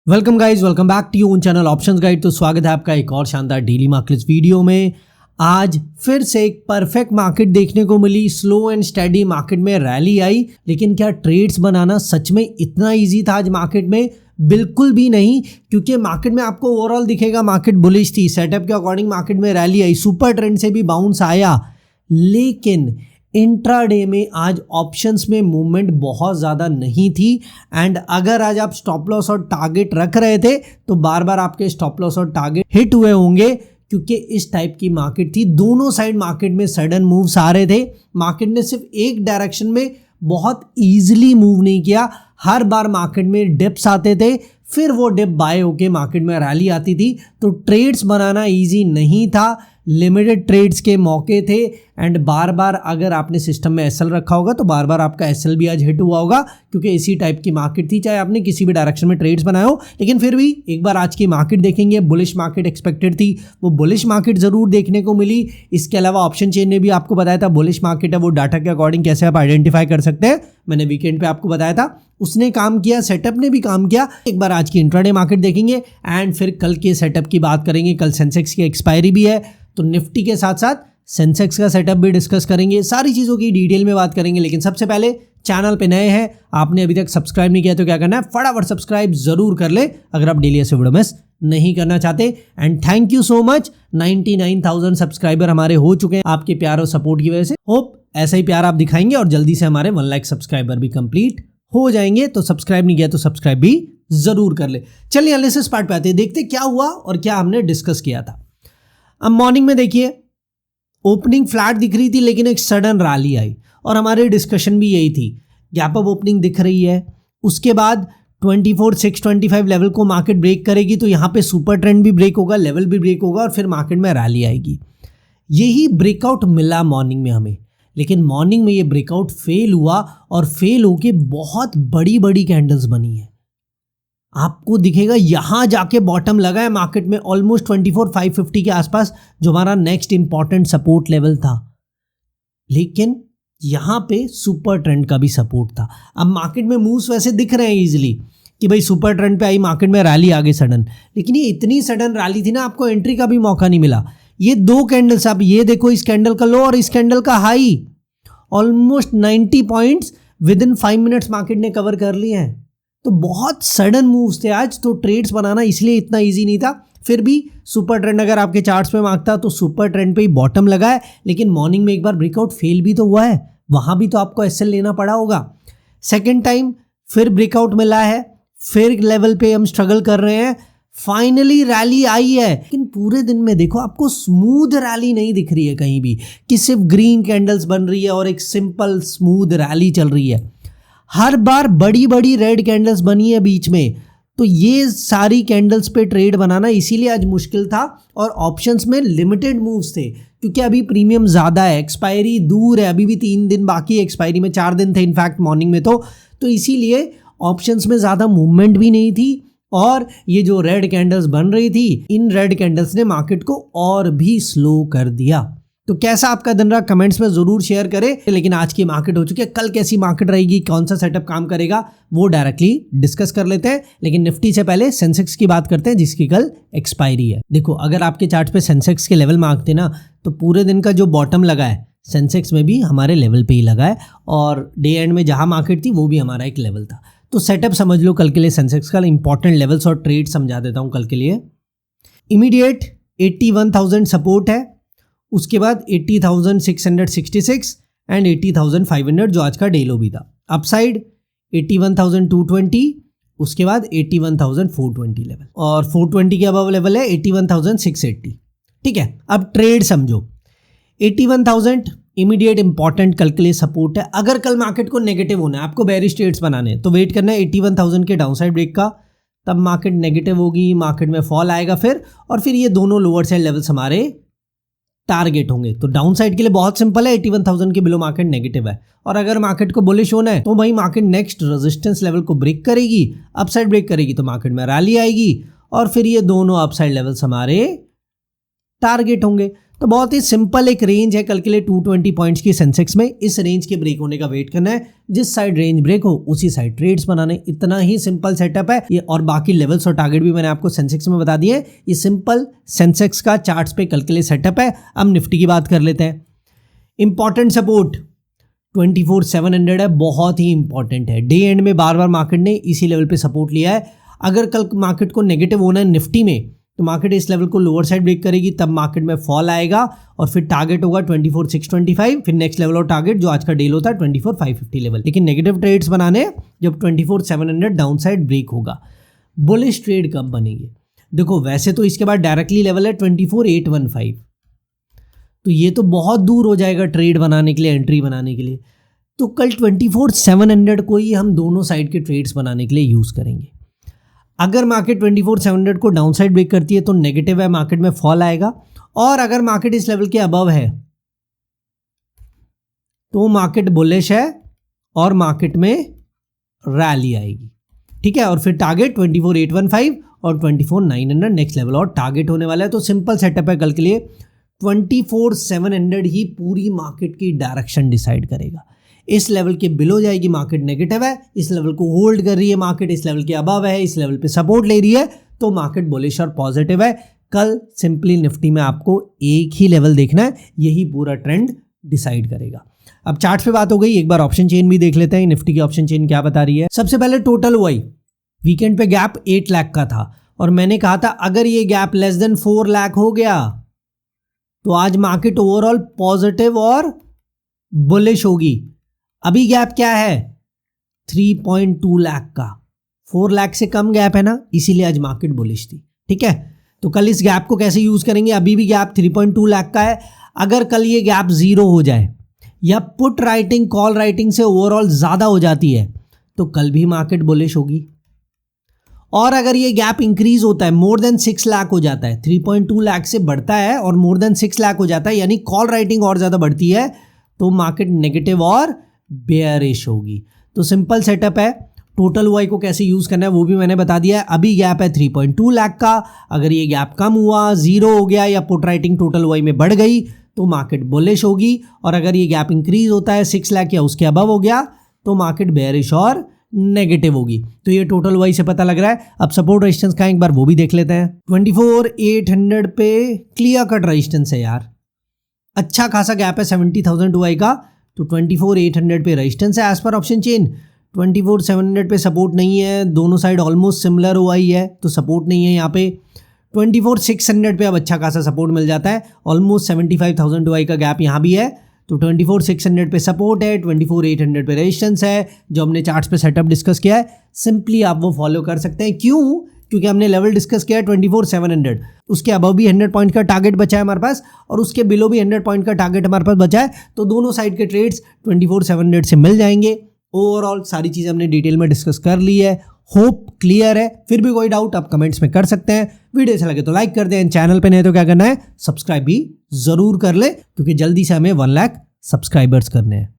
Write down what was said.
Welcome guys, welcome back to your channel options guide. तो स्वागत है आपका एक और शानदार डेली मार्केट्स वीडियो में। आज फिर से एक परफेक्ट मार्केट देखने को मिली। स्लो एंड स्टेडी मार्केट में रैली आई, लेकिन क्या ट्रेड्स बनाना सच में इतना इजी था आज मार्केट में? बिल्कुल भी नहीं, क्योंकि मार्केट में आपको ओवरऑल दिखेगा मार्केट बुलिश थी। सेटअप के अकॉर्डिंग मार्केट में रैली आई, सुपर ट्रेंड से भी बाउंस आया, लेकिन इंट्राडे में आज ऑप्शंस में मूवमेंट बहुत ज़्यादा नहीं थी। एंड अगर आज आप स्टॉप लॉस और टारगेट रख रहे थे तो बार बार आपके स्टॉप लॉस और टारगेट हिट हुए होंगे, क्योंकि इस टाइप की मार्केट थी। दोनों साइड मार्केट में सडन मूव्स आ रहे थे। मार्केट ने सिर्फ एक डायरेक्शन में बहुत ईजिली मूव नहीं किया। हर बार मार्केट में डिप्स आते थे, फिर वो डिप बाय होके मार्केट में रैली आती थी। तो ट्रेड्स बनाना इजी नहीं था, लिमिटेड ट्रेड्स के मौके थे। एंड बार बार अगर आपने सिस्टम में एसएल रखा होगा तो बार बार आपका एसएल भी आज हिट हुआ होगा, क्योंकि इसी टाइप की मार्केट थी, चाहे आपने किसी भी डायरेक्शन में ट्रेड्स बनाए हो। लेकिन फिर भी एक बार आज की मार्केट देखेंगे। बुलिश मार्केट एक्सपेक्टेड थी, वो बुलिश मार्केट जरूर देखने को मिली। इसके अलावा ऑप्शन चेन ने भी आपको बताया था बुलिश मार्केट है, वो डाटा के अकॉर्डिंग कैसे आप आइडेंटिफाई कर सकते हैं। मैंने वीकेंड पे आपको बताया था, उसने काम किया, सेटअप ने भी काम किया। एक बार आज की इंट्राडे मार्केट देखेंगे एंड फिर कल के सेटअप की बात करेंगे। कल सेंसेक्स की एक्सपायरी भी है, तो निफ्टी के साथ साथ सेंसेक्स का सेटअप भी डिस्कस करेंगे। सारी चीज़ों की डिटेल में बात करेंगे। लेकिन सबसे पहले चैनल पे नए हैं, आपने अभी तक सब्सक्राइब नहीं किया तो क्या करना है, फटाफट सब्सक्राइब जरूर कर ले अगर आप डेली ऐसे वीडियो मिस नहीं करना चाहते। And thank you so much, 99,000 subscriber हमारे हो चुके हैं आपके प्यार और सपोर्ट की वजह से। होप ऐसा ही प्यार आप दिखाएंगे और जल्दी से हमारे 1 लाख सब्सक्राइबर भी कंप्लीट हो जाएंगे। तो सब्सक्राइब नहीं किया तो सब्सक्राइब भी जरूर कर ले। चलिए एनालिसिस पार्ट पे आते हैं, देखते क्या हुआ और क्या हमने डिस्कस किया था। अब मॉर्निंग में देखिए, ओपनिंग फ्लैट दिख रही थी, लेकिन एक सडन रैली आई और हमारी डिस्कशन भी यही थी। गैप अप ओपनिंग दिख रही है, उसके बाद 24,625 लेवल को मार्केट ब्रेक करेगी, तो यहाँ पे सुपर ट्रेंड भी ब्रेक होगा, लेवल भी ब्रेक होगा और फिर मार्केट में रैली आएगी। यही ब्रेकआउट मिला मॉर्निंग में हमें, लेकिन मॉर्निंग में ये ब्रेकआउट फेल हुआ और फेल होके बहुत बड़ी बड़ी कैंडल्स बनी है। आपको दिखेगा यहां जाके बॉटम लगा है मार्केट में ऑलमोस्ट 24,550 के आसपास, जो हमारा नेक्स्ट इंपॉर्टेंट सपोर्ट लेवल था। लेकिन यहां पे सुपर ट्रेंड का भी सपोर्ट था। अब मार्केट में मूव्स वैसे दिख रहे हैं इजीली कि भाई सुपर ट्रेंड पे आई, मार्केट में रैली आ गई सडन, लेकिन ये इतनी सडन रैली थी ना, आपको एंट्री का भी मौका नहीं मिला। ये दो कैंडल्स, आप ये देखो, इस कैंडल का लो और इस कैंडल का high, almost 90 points with in 5 minutes market ने कवर कर लिए हैं। तो बहुत सडन मूव्स थे आज, तो ट्रेड्स बनाना इसलिए इतना इजी नहीं था। फिर भी सुपर ट्रेंड अगर आपके चार्ट्स पे मांगता तो सुपर ट्रेंड पे ही बॉटम लगा है, लेकिन मॉर्निंग में एक बार ब्रेकआउट फेल भी तो हुआ है, वहां भी तो आपको एसएल लेना पड़ा होगा। सेकेंड टाइम फिर ब्रेकआउट मिला है, फिर लेवल पे हम स्ट्रगल कर रहे हैं, फाइनली रैली आई है। लेकिन पूरे दिन में देखो, आपको स्मूथ रैली नहीं दिख रही है कहीं भी, कि सिर्फ ग्रीन कैंडल्स बन रही है और एक सिंपल स्मूथ रैली चल रही है। हर बार बड़ी बड़ी रेड कैंडल्स बनी है बीच में, तो ये सारी कैंडल्स पे ट्रेड बनाना इसीलिए आज मुश्किल था। और ऑप्शंस में लिमिटेड मूव्स थे, क्योंकि अभी प्रीमियम ज़्यादा है, एक्सपायरी दूर है, अभी भी 3 दिन बाकी है एक्सपायरी में, 4 दिन थे इनफैक्ट मॉर्निंग में। तो इसीलिए ऑप्शंस में ज़्यादा मूवमेंट भी नहीं थी। और ये जो रेड कैंडल्स बन रही थी, इन रेड कैंडल्स ने मार्केट को और भी स्लो कर दिया। तो कैसा आपका दिन रहा, कमेंट्स में जरूर शेयर करें। लेकिन आज की मार्केट हो चुकी है, कल कैसी मार्केट रहेगी, कौन सा सेटअप काम करेगा, वो डायरेक्टली डिस्कस कर लेते हैं। लेकिन निफ्टी से पहले सेंसेक्स की बात करते हैं, जिसकी कल एक्सपायरी है। देखो, अगर आपके चार्ट पे सेंसेक्स के लेवल मांगते ना, तो पूरे दिन का जो बॉटम लगा है सेंसेक्स में भी हमारे लेवल पे ही लगा है, और डे एंड में जहां मार्केट थी वो भी हमारा एक लेवल था। तो सेटअप समझ लो कल के लिए सेंसेक्स का। इंपॉर्टेंट लेवल्स और ट्रेड समझा देता हूं कल के लिए। इमीडिएट 81,000 सपोर्ट है, उसके बाद 80,666 एंड 80,500 जो आज का डे लो भी था। अपसाइड 81,220, उसके बाद 81,420 लेवल, और 420 के अबव लेवल है 81,680। ठीक है, अब ट्रेड समझो। 81,000 इमीडिएट इंपॉर्टेंट कल के लिए सपोर्ट है। अगर कल मार्केट को नेगेटिव होना है, आपको बेरिश ट्रेड्स बनाने हैं, तो वेट करना है 81,000 के डाउनसाइड ब्रेक का, तब मार्केट नेगेटिव होगी, मार्केट में फॉल आएगा फिर, और फिर ये दोनों लोअर साइड लेवल्स हमारे टारगेट होंगे। तो डाउन साइड के लिए बहुत सिंपल है, 81,000 के बिलो मार्केट नेगेटिव है। और अगर मार्केट को बुलिश होना है तो भाई मार्केट नेक्स्ट रेजिस्टेंस लेवल को ब्रेक करेगी, अपसाइड ब्रेक करेगी, तो मार्केट में रैली आएगी, और फिर ये दोनों अपसाइड लेवल्स हमारे टारगेट होंगे। तो बहुत ही सिंपल एक रेंज है कल के लिए 220 पॉइंट्स की सेंसेक्स में। इस रेंज के ब्रेक होने का वेट करना है, जिस साइड रेंज ब्रेक हो उसी साइड ट्रेड्स बनाने। इतना ही सिंपल सेटअप है ये, और बाकी लेवल्स और टारगेट भी मैंने आपको सेंसेक्स में बता दिए। ये सिंपल सेंसेक्स का चार्ट्स पे कल के लिए सेटअप है। अब निफ्टी की बात कर लेते हैं। इंपॉर्टेंट सपोर्ट 24,700 है, बहुत ही इंपॉर्टेंट है। डे एंड में बार बार मार्केट ने इसी लेवल पे सपोर्ट लिया है। अगर कल मार्केट को नेगेटिव होना है निफ्टी में, तो मार्केट इस लेवल को लोअर साइड ब्रेक करेगी, तब मार्केट में फॉल आएगा और फिर टारगेट होगा 24,625, फिर नेक्स्ट लेवल और टारगेट जो आज का डे होता है 24,550 लेवल। लेकिन नेगेटिव ट्रेड्स बनाने जब 24,700 डाउन साइड ब्रेक होगा। बुलिश ट्रेड कब बनेगी? देखो वैसे तो इसके बाद डायरेक्टली लेवल है 24,815, तो ये तो बहुत दूर हो जाएगा ट्रेड बनाने के लिए, एंट्री बनाने के लिए। तो कल 24,700 को ही हम दोनों साइड के ट्रेड्स बनाने के लिए यूज़ करेंगे। अगर मार्केट 24,700 को डाउन साइड ब्रेक करती है तो नेगेटिव है, मार्केट में फॉल आएगा। और अगर मार्केट इस लेवल के अबव है तो मार्केट बुलिश है और मार्केट में रैली आएगी, ठीक है। और फिर टारगेट 24,815 और 24,900 नेक्स्ट लेवल और टारगेट होने वाला है। तो सिंपल सेटअप है कल के लिए। 24,700 ही पूरी मार्केट की डायरेक्शन डिसाइड करेगा। इस लेवल के बिलो जाएगी मार्केट नेगेटिव है, इस लेवल को होल्ड कर रही है मार्केट, इस लेवल के अबव है, इस लेवल पे सपोर्ट ले रही है, तो मार्केट बुलिश और पॉजिटिव है। कल सिंपली निफ्टी में आपको एक ही लेवल देखना है, यही पूरा ट्रेंड डिसाइड करेगा। अब चार्ट पे बात हो गई, एक बार ऑप्शन चेन भी देख लेते हैं। निफ्टी की ऑप्शन चेन क्या बता रही है। सबसे पहले टोटल वाई वीकेंड पे गैप 8 लाख का था और मैंने कहा था अगर ये गैप लेस देन 4 लाख हो गया तो आज मार्केट ओवरऑल पॉजिटिव और बुलिश होगी। अभी गैप क्या है 3.2 लाख का, 4 लाख से कम गैप है ना, इसीलिए आज मार्केट बुलिश थी, ठीक है। तो कल इस गैप को कैसे यूज करेंगे? अभी भी गैप 3.2 लाख का है। अगर कल ये गैप 0 हो जाए या पुट राइटिंग कॉल राइटिंग से ओवरऑल ज्यादा हो जाती है तो कल भी मार्केट बुलिश होगी। और अगर ये गैप इंक्रीज होता है, मोर देन 6 लाख हो जाता है, 3.2 लाख से बढ़ता है और मोर देन 6 लाख हो जाता है, यानी कॉल राइटिंग और ज्यादा बढ़ती है, तो मार्केट नेगेटिव और बेयरिश होगी। तो सिंपल सेटअप है। टोटल वाई को कैसे यूज करना है वो भी मैंने बता दिया है। अभी गैप है 3.2 लाख का, अगर ये गैप कम हुआ, 0 हो गया या पुट राइटिंग टोटल वाई में बढ़ गई तो मार्केट बुलिश होगी। और अगर ये गैप इंक्रीज होता है 6 लाख या उसके अबव हो गया तो मार्केट बेयरिश और नेगेटिव होगी। तो ये टोटल वाई से पता लग रहा है। अब सपोर्ट रेजिस्टेंस का एक बार वो भी देख लेते हैं। 24,800 पे क्लियर कट रेजिस्टेंस है यार, अच्छा खासा गैप है 70,000 वाई का, तो 24,800 पे रेजिस्टेंस है एज पर ऑप्शन चेन। 24,700 पे सपोर्ट नहीं है, दोनों साइड ऑलमोस्ट सिमिलर ओआई है तो सपोर्ट नहीं है यहाँ पे। 24,600 पे अब अच्छा खासा सपोर्ट मिल जाता है, ऑलमोस्ट 75,000 वाई का गैप यहाँ भी है, तो 24,600 पे सपोर्ट है, 24,800 पे रेजिस्टेंस है। जो हमने चार्ट्स पे सेटअप डिस्कस किया है सिंपली आप वो फॉलो कर सकते हैं। क्यों? क्योंकि हमने लेवल डिस्कस किया है 24,700, उसके अबव भी 100 पॉइंट का टारगेट बचा है हमारे पास और उसके बिलो भी 100 पॉइंट का टारगेट हमारे पास बचा है, तो दोनों साइड के ट्रेड्स 24,700 से मिल जाएंगे। ओवरऑल सारी चीज़ें हमने डिटेल में डिस्कस कर ली है, होप क्लियर है। फिर भी कोई डाउट आप कमेंट्स में कर सकते हैं। वीडियो अच्छा लगे तो लाइक कर दें, चैनल पे नहीं तो क्या करना है, सब्सक्राइब भी जरूर कर ले, क्योंकि जल्दी से हमें 1 लाख सब्सक्राइबर्स करने हैं।